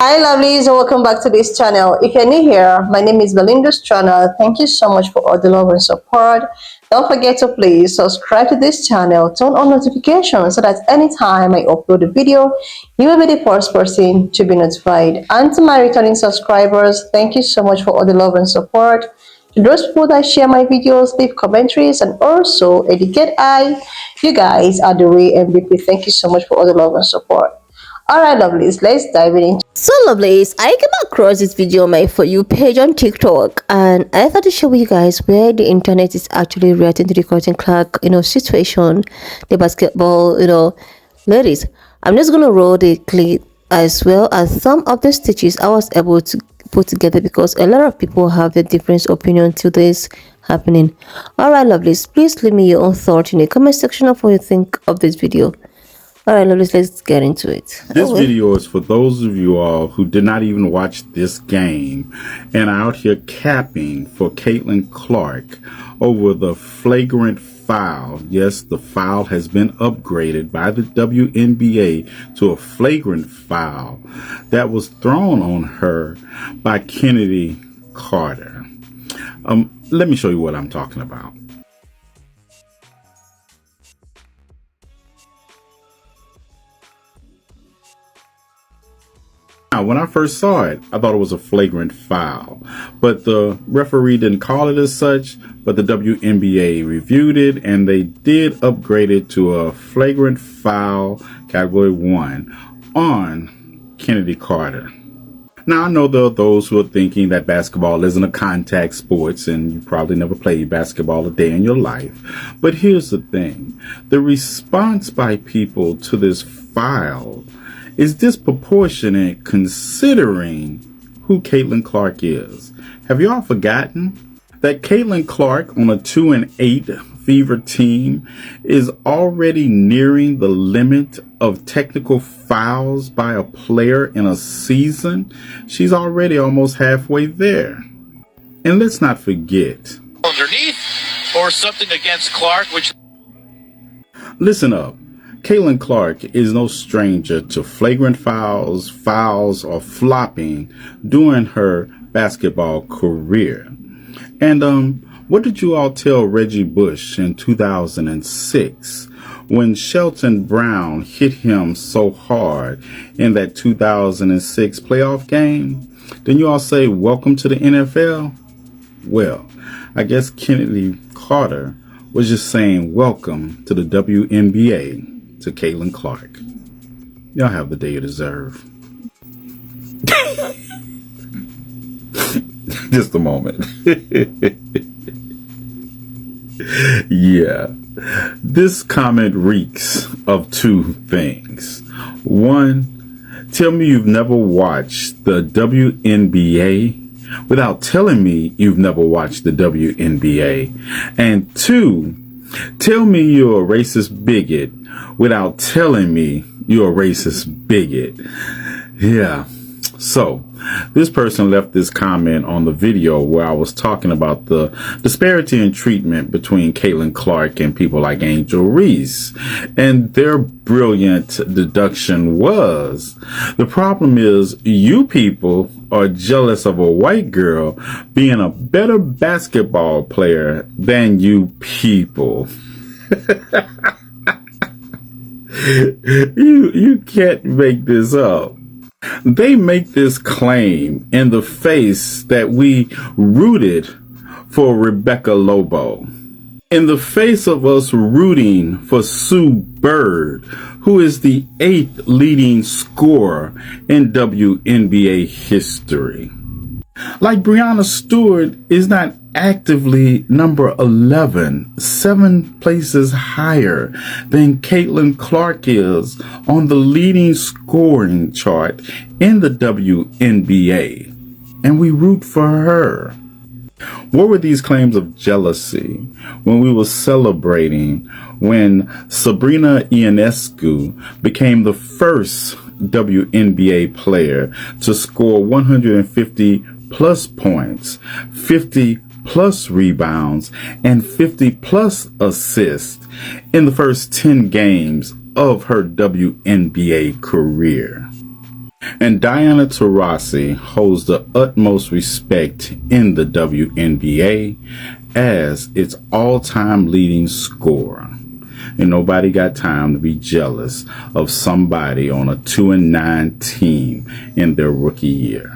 Hi lovelies and welcome back to this channel. If you're new here, my name is Belinda's channel. Thank you so much for all the love and support. Don't forget to please subscribe to this channel, turn on notifications so that anytime I upload a video, you will be the first person to be notified. And to my returning subscribers, thank you so much for all the love and support. To those people that share my videos, leave commentaries, and also educate I, you guys are the way MVP. Thank you so much for all the love and support. Alright lovelies, let's dive in. So lovelies, I came across this video on my For You page on TikTok, and I thought to share with you guys where the internet is actually reacting to the curtain clerk, situation, the basketball, ladies. I'm just gonna roll the clip as well as some of the stitches I was able to put together because a lot of people have a different opinion to this happening. Alright lovelies, please leave me your own thought in the comment section of what you think of this video. All right, let's get into it. This video is for those of you all who did not even watch this game and are out here capping for Caitlin Clark over the flagrant foul. Yes, the foul has been upgraded by the WNBA to a flagrant foul that was thrown on her by Chennedy Carter. Let me show you what I'm talking about. Now, when I first saw it, I thought it was a flagrant foul, but the referee didn't call it as such, but the WNBA reviewed it and they did upgrade it to a flagrant foul category 1 on Chennedy Carter. Now, I know there are those who are thinking that basketball isn't a contact sport and you probably never played basketball a day in your life. But here's the thing. The response by people to this foul is disproportionate considering who Caitlin Clark is. Have y'all forgotten that Caitlin Clark on a 2-8 Fever team is already nearing the limit of technical fouls by a player in a season? She's already almost halfway there. And let's not forget, underneath or something against Clark, which... Listen up. Caitlin Clark is no stranger to flagrant fouls, or flopping during her basketball career. And what did you all tell Reggie Bush in 2006 when Shelton Brown hit him so hard in that 2006 playoff game? Didn't you all say, welcome to the NFL? Well, I guess Chennedy Carter was just saying welcome to the WNBA. To Caitlin Clark. Y'all have the day you deserve. Just a moment. Yeah. This comment reeks of two things. One, tell me you've never watched the WNBA without telling me you've never watched the WNBA. And two, tell me you're a racist bigot without telling me you're a racist bigot. Yeah. So this person left this comment on the video where I was talking about the disparity in treatment between Caitlin Clark and people like Angel Reese. And their brilliant deduction was, the problem is you people are jealous of a white girl being a better basketball player than you people. You can't make this up. They make this claim in the face that we rooted for Rebecca Lobo, in the face of us rooting for Sue Bird, who is the 8th leading scorer in WNBA history. Like Breanna Stewart is not actively number 11, 7 places higher than Caitlin Clark is on the leading scoring chart in the WNBA. And we root for her. What were these claims of jealousy when we were celebrating when Sabrina Ionescu became the first WNBA player to score 150 plus points, 50 plus rebounds, and 50 plus assists in the first 10 games of her WNBA career? And Diana Taurasi holds the utmost respect in the WNBA as its all-time leading scorer. And nobody got time to be jealous of somebody on a 2-9 team in their rookie year.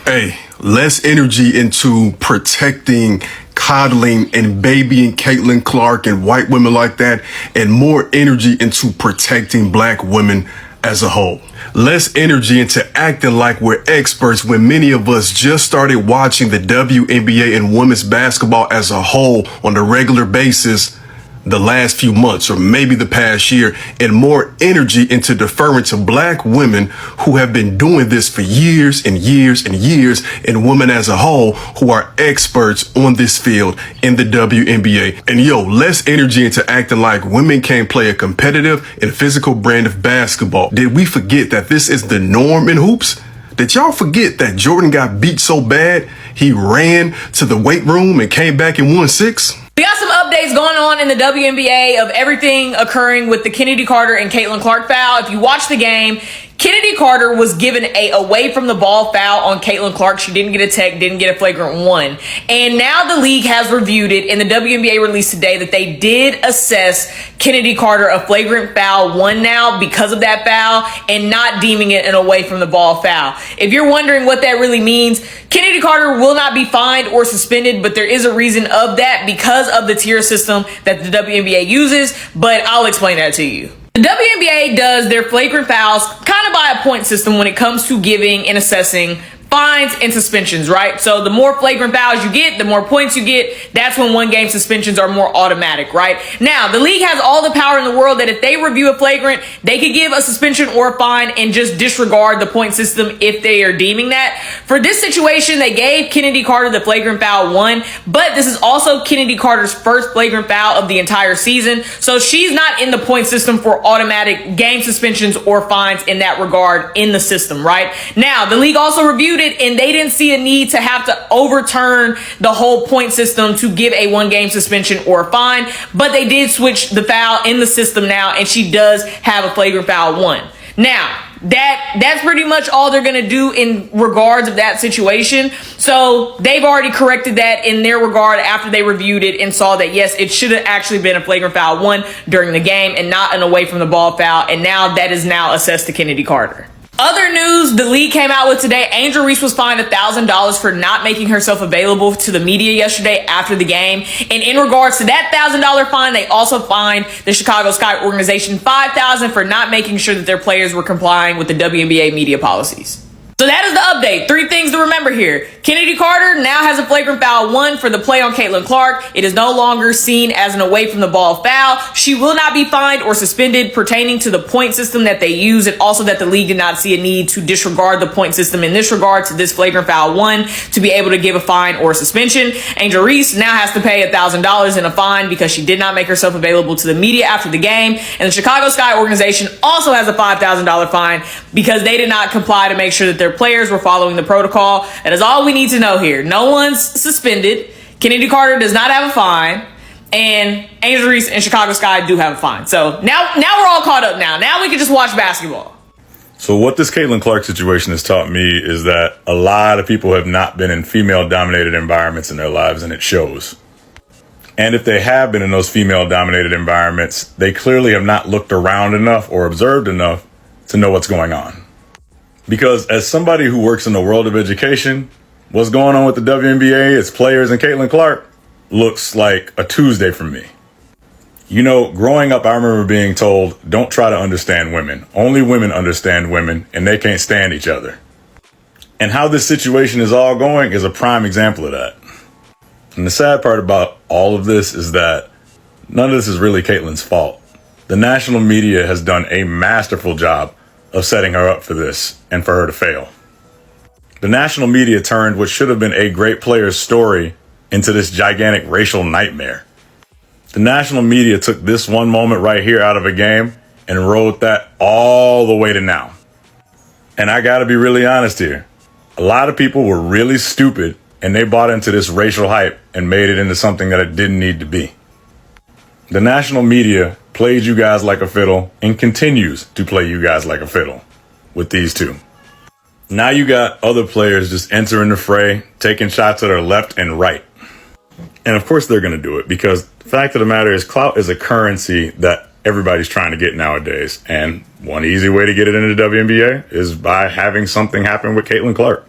Hey, less energy into protecting, coddling, and babying Caitlin Clark and white women like that, and more energy into protecting black women as a whole. Less energy into acting like we're experts when many of us just started watching the WNBA and women's basketball as a whole on a regular basis the last few months or maybe the past year, and more energy into deferring to black women who have been doing this for years and years and years, and women as a whole who are experts on this field in the WNBA. And less energy into acting like women can't play a competitive and physical brand of basketball. Did we forget that this is the norm in hoops? Did y'all forget that Jordan got beat so bad he ran to the weight room and came back and won 6? We got some updates going on in the WNBA of everything occurring with the Chennedy Carter and Caitlin Clark foul. If you watch the game, Chennedy Carter was given a away from the ball foul on Caitlin Clark. She didn't get a tech, didn't get a flagrant 1. And now the league has reviewed it, and the WNBA released today that they did assess Chennedy Carter a flagrant foul 1 now because of that foul, and not deeming it an away from the ball foul. If you're wondering what that really means, Chennedy Carter will not be fined or suspended, but there is a reason of that because of the tier system that the WNBA uses, but I'll explain that to you. The WNBA does their flagrant fouls kind of by a point system when it comes to giving and assessing fines and suspensions, right? So the more flagrant fouls you get, the more points you get. That's when 1-game suspensions are more automatic, right? Now, the league has all the power in the world that if they review a flagrant, they could give a suspension or a fine and just disregard the point system if they are deeming that. For this situation, they gave Chennedy Carter the flagrant foul 1, but this is also Chennedy Carter's first flagrant foul of the entire season. So she's not in the point system for automatic game suspensions or fines in that regard in the system, right? Now, the league also reviewed it, and they didn't see a need to have to overturn the whole point system to give a 1-game suspension or a fine, but they did switch the foul in the system now, and she does have a flagrant foul 1. Now, that's pretty much all they're going to do in regards of that situation. So they've already corrected that in their regard after they reviewed it and saw that, yes, it should have actually been a flagrant foul 1 during the game and not an away from the ball foul. And now that is now assessed to Chennedy Carter. Other news the league came out with today, Angel Reese was fined $1,000 for not making herself available to the media yesterday after the game. And in regards to that $1,000 fine, they also fined the Chicago Sky organization $5,000 for not making sure that their players were complying with the WNBA media policies. So that is the update. 3 things to remember here. Chennedy Carter now has a flagrant foul 1 for the play on Caitlin Clark. It is no longer seen as an away from the ball foul. She will not be fined or suspended pertaining to the point system that they use, and also that the league did not see a need to disregard the point system in this regard to this flagrant foul 1 to be able to give a fine or suspension. Angel Reese now has to pay $1,000 in a fine because she did not make herself available to the media after the game. And the Chicago Sky organization also has a $5,000 fine because they did not comply to make sure that their players were following the protocol. That is all we need to know here. No one's suspended. Chennedy Carter does not have a fine, and Angel Reese and Chicago Sky do have a fine. So now we're all caught up. Now we can just watch basketball. So what this Caitlin Clark situation has taught me is that a lot of people have not been in female-dominated environments in their lives, and it shows. And if they have been in those female-dominated environments, they clearly have not looked around enough or observed enough to know what's going on. Because as somebody who works in the world of education, what's going on with the WNBA, its players, and Caitlin Clark looks like a Tuesday for me. You know, growing up, I remember being told, don't try to understand women. Only women understand women, and they can't stand each other. And how this situation is all going is a prime example of that. And the sad part about all of this is that none of this is really Caitlin's fault. The national media has done a masterful job of setting her up for this and for her to fail. The national media turned what should have been a great player's story into this gigantic racial nightmare. The national media took this one moment right here out of a game and rode that all the way to now. And I gotta be really honest here. A lot of people were really stupid and they bought into this racial hype and made it into something that it didn't need to be. The national media played you guys like a fiddle and continues to play you guys like a fiddle with these two. Now you got other players just entering the fray, taking shots at her left and right. And of course they're going to do it because the fact of the matter is clout is a currency that everybody's trying to get nowadays. And one easy way to get it into the WNBA is by having something happen with Caitlin Clark.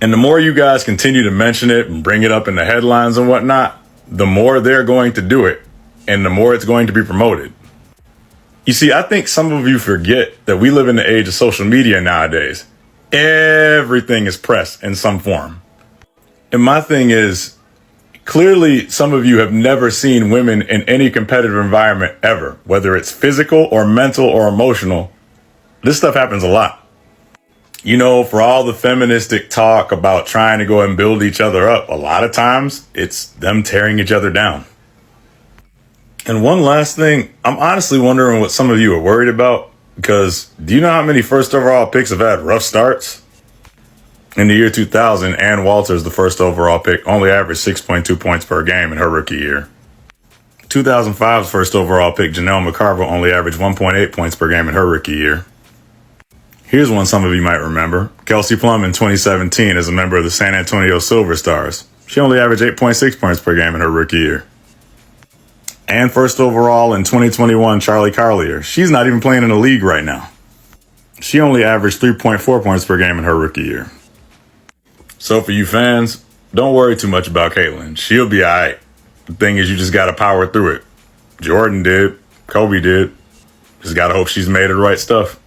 And the more you guys continue to mention it and bring it up in the headlines and whatnot, the more they're going to do it and the more it's going to be promoted. You see, I think some of you forget that we live in the age of social media nowadays. Everything is press in some form. And my thing is, clearly some of you have never seen women in any competitive environment ever, whether it's physical or mental or emotional. This stuff happens a lot. You know, for all the feministic talk about trying to go and build each other up, a lot of times it's them tearing each other down. And one last thing, I'm honestly wondering what some of you are worried about, because do you know how many first overall picks have had rough starts? In the year 2000, Ann Walters, the first overall pick, only averaged 6.2 points per game in her rookie year. 2005's first overall pick, Janelle McCarville, only averaged 1.8 points per game in her rookie year. Here's one some of you might remember. Kelsey Plum in 2017 as a member of the San Antonio Silver Stars. She only averaged 8.6 points per game in her rookie year. And first overall in 2021, Charlie Carlier. She's not even playing in the league right now. She only averaged 3.4 points per game in her rookie year. So for you fans, don't worry too much about Caitlin. She'll be all right. The thing is, you just got to power through it. Jordan did. Kobe did. Just got to hope she's made of the right stuff.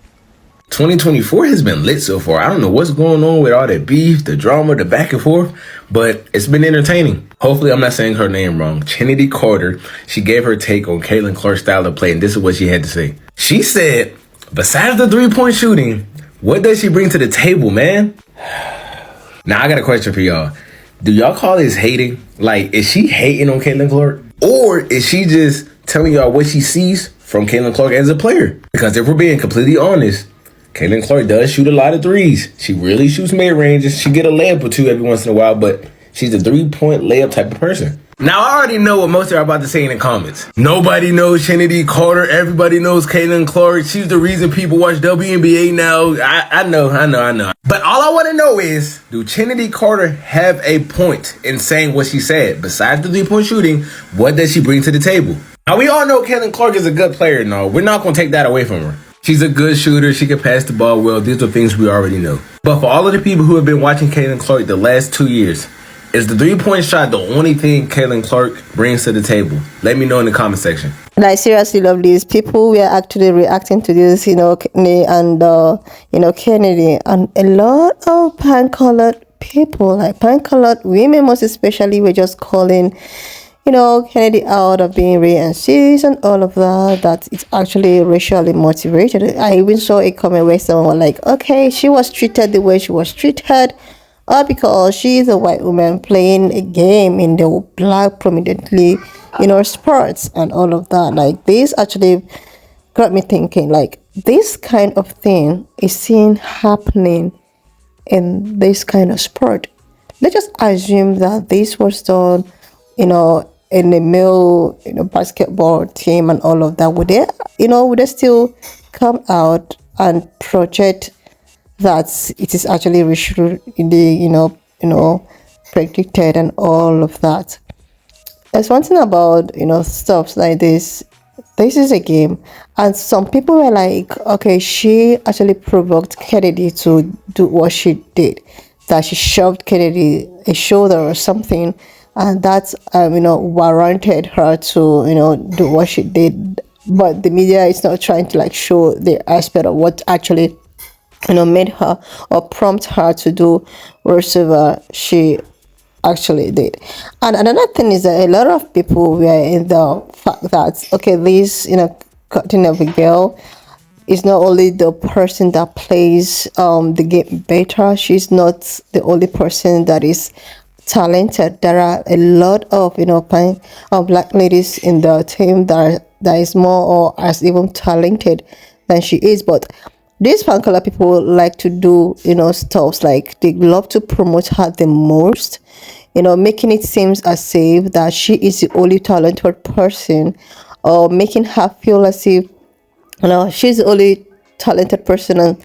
2024 has been lit so far. I don't know what's going on with all that beef, the drama, the back and forth, but it's been entertaining. Hopefully I'm not saying her name wrong. Chennedy Carter, she gave her take on Caitlin Clark's style of play, and this is what she had to say. She said, besides the three-point shooting, what does she bring to the table, man? Now, I got a question for y'all. Do y'all call this hating? Like, is she hating on Caitlin Clark? Or is she just telling y'all what she sees from Caitlin Clark as a player? Because if we're being completely honest, Caitlin Clark does shoot a lot of threes. She really shoots mid-ranges. She get a layup or two every once in a while, but she's a three-point layup type of person. Now, I already know what most of you are about to say in the comments. Nobody knows Chennedy Carter. Everybody knows Caitlin Clark. She's the reason people watch WNBA now. I know. But all I want to know is, do Chennedy Carter have a point in saying what she said? Besides the three-point shooting, what does she bring to the table? Now, we all know Caitlin Clark is a good player. No, we're not going to take that away from her. She's a good shooter. She can pass the ball well. These are things we already know. But for all of the people who have been watching Caitlin Clark the last 2 years, is the three-point shot the only thing Caitlin Clark brings to the table? Let me know in the comment section. And I seriously love these people. We are actually reacting to this, Kennedy and, Kennedy, and a lot of pan-colored people, like pan-colored women most especially, were just calling, Kennedy out of being racist and all of that it's actually racially motivated. I even saw a comment where someone was like, okay, she was treated the way she was treated, because she's a white woman playing a game in the black prominently, sports and all of that. Like, this actually got me thinking, like, this kind of thing is seen happening in this kind of sport. Let's just assume that this was done, in a male, basketball team and all of that. Would they still come out and project that it is actually racially, predicted and all of that? There's one thing about, stuff like this. This is a game, and some people were like, okay, she actually provoked Kennedy to do what she did, that she shoved Kennedy a shoulder or something, and that's warranted her to do what she did. But the media is not trying to show the aspect of what actually made her or prompt her to do whatever she actually did. And another thing is that a lot of people were in the fact that, okay, this cutting of a girl is not only the person that plays the game better. She's not the only person that is talented. There are a lot of black ladies in the team that is more or as even talented than she is. But these fan color people like to do stuff like they love to promote her the most, making it seem as if that she is the only talented person, or making her feel as if she's the only talented person, and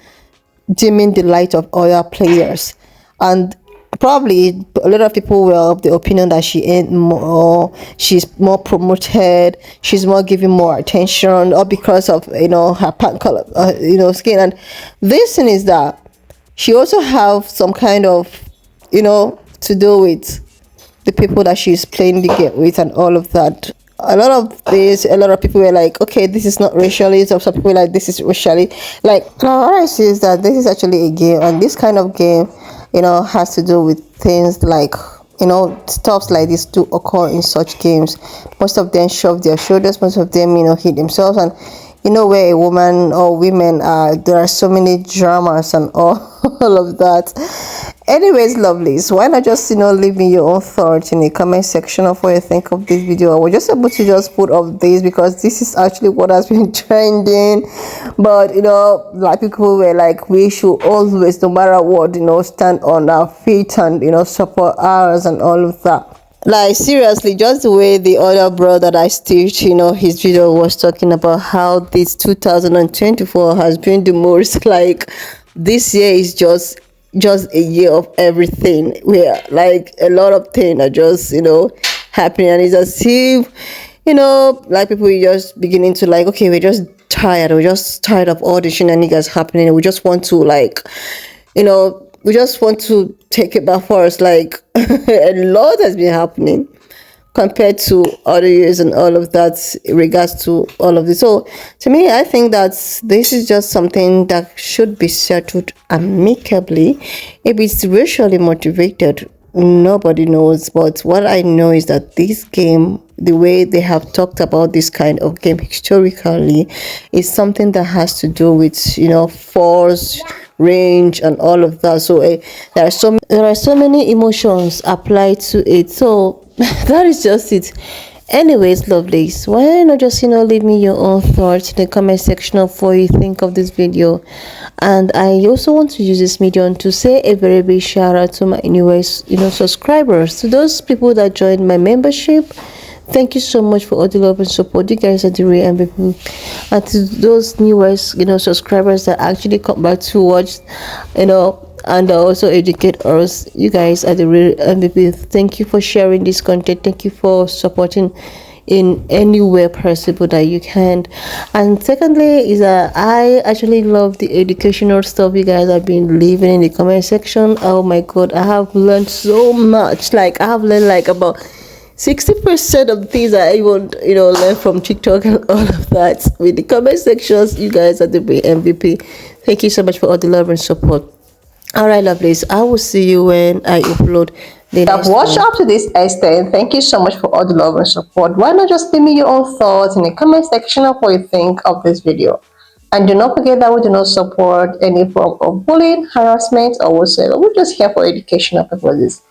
dimming the light of other players. And probably a lot of people were of the opinion that she's more promoted, she's more giving more attention, or because of her pan color, skin. And this thing is that she also have some kind of to do with the people that she's playing the game with and all of that. A lot of people were like, okay, this is not racially. Some people were like, this is racially. Like, now what I see is that this is actually a game, and this kind of game, has to do with things like, stuff like this do occur in such games. Most of them shove their shoulders, most of them, hit themselves, and where a woman or women are, there are so many dramas and all, all of that. Anyways, lovelies, why not just leave me your own thoughts in the comment section of what you think of this video. I was just able to just put up this because this is actually what has been trending. But like people were like, we should always, no matter what, stand on our feet and support ours and all of that. Like, seriously, just the way the other brother that I stitched, his video was talking about how this 2024 has been the most, like, this year is just a year of everything, where like a lot of things are just happening, and it's as if like people are just beginning to like, okay, we're just tired of all the shenanigans happening. We just want to like we just want to take it back for us. Like, a lot has been happening compared to other years and all of that in regards to all of this. So to me, I think that this is just something that should be settled amicably. If it's racially motivated, nobody knows. But what I know is that this game, the way they have talked about this kind of game historically, is something that has to do with force, range and all of that. So there are so many emotions applied to it. So that is just it. Anyways, lovelies, why not just leave me your own thoughts in the comment section of what you think of this video. And I also want to use this medium to say a very big shout out to my newest subscribers, to those people that joined my membership. Thank you so much for all the love and support. You guys are the real MVP. And to those newest subscribers that actually come back to watch and also educate us, you guys are the real MVP. Thank you for sharing this content. Thank you for supporting in any way possible that you can. And secondly is that I actually love the educational stuff you guys have been leaving in the comment section. Oh my god, I have learned so much. Like, I have learned like about 60% of the things I even learn from TikTok and all of that. With the comment sections, you guys are the MVP. Thank you so much for all the love and support. All right, lovelies, I will see you when I upload the next Watch one. up to this extent. Thank you so much for all the love and support. Why not just leave me your own thoughts in the comment section of what you think of this video. And do not forget that we do not support any form of bullying, harassment, or whatsoever. We're just here for educational purposes.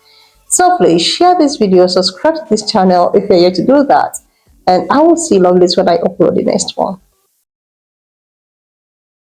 So please share this video, subscribe to this channel if you're here to do that. And I will see you lovelies when I upload the next one.